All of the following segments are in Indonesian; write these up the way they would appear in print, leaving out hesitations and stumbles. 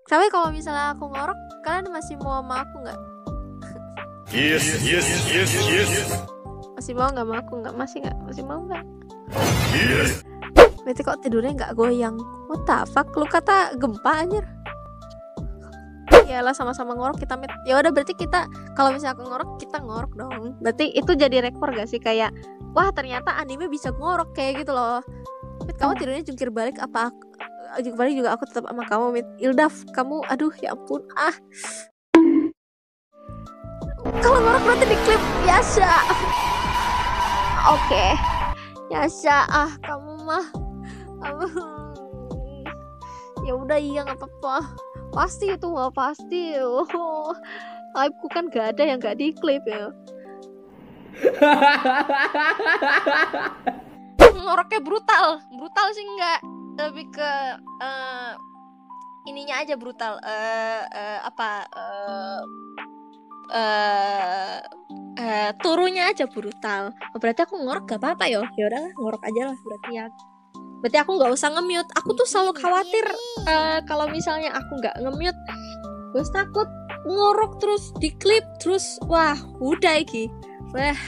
Tapi kalau misalnya aku ngorok, kalian masih mau sama aku nggak? Yes. Masih mau nggak sama aku nggak? Masih mau nggak? Yes. Berarti kok tidurnya nggak goyang? What the fuck? Lu kata gempa anjir? Yalah sama-sama ngorok kita mit. Ya udah berarti kita kalau misalnya aku ngorok kita ngorok dong. Berarti itu jadi rekor gak sih kayak wah ternyata anime bisa ngorok kayak gitu loh. Mit, kamu tidurnya jungkir balik apa jungkir balik juga aku tetap sama kamu mit. Ildaf kamu aduh ya ampun kalau ngorok berarti di klip Yasha. Oke. Yasha kamu mah ya udah iya nggak apa-apa. Pasti itu nggak pasti. Live-ku kan gak ada yang gak di klip ya. Ngoroknya brutal sih enggak, lebih ke ininya aja brutal. Turunya aja brutal. Berarti aku ngorok gak apa-apa ya udahlah ngorok aja lah berarti ya. Berarti aku nggak usah nge-mute. Aku tuh selalu khawatir kalau misalnya aku nggak nge-mute, gue takut ngorok terus di klip terus wah udah iki. Wah,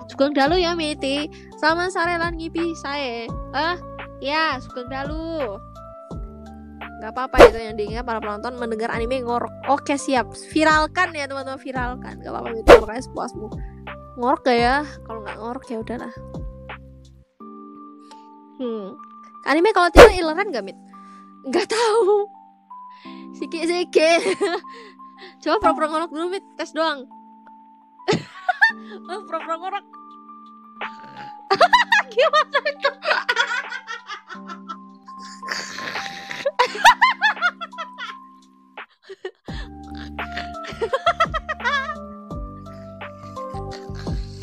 sugeng dalu ya Miti. Sama sarelan ngipi saya. Ya sugeng dalu. Gak apa-apa itu yang diingat para penonton mendengar anime ngorok. Oke siap. Viralkan ya teman-teman, viralkan. Gak apa-apa itu ngoroknya sepuasmu. Ngorok gak ya? Kalau nggak ngorok ya udahlah. Anime kalau tidur ileran gak mit? Gak tahu. Siki. Coba pura-pura ngorok dulu mit, tes doang. Pura-pura ngorok. Gimana itu?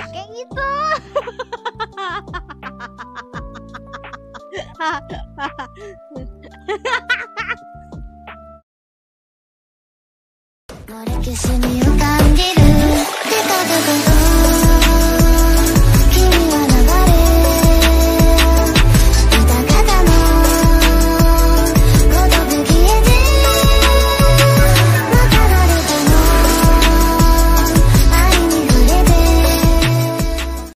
Kayak gitu. Norekesimiを感じる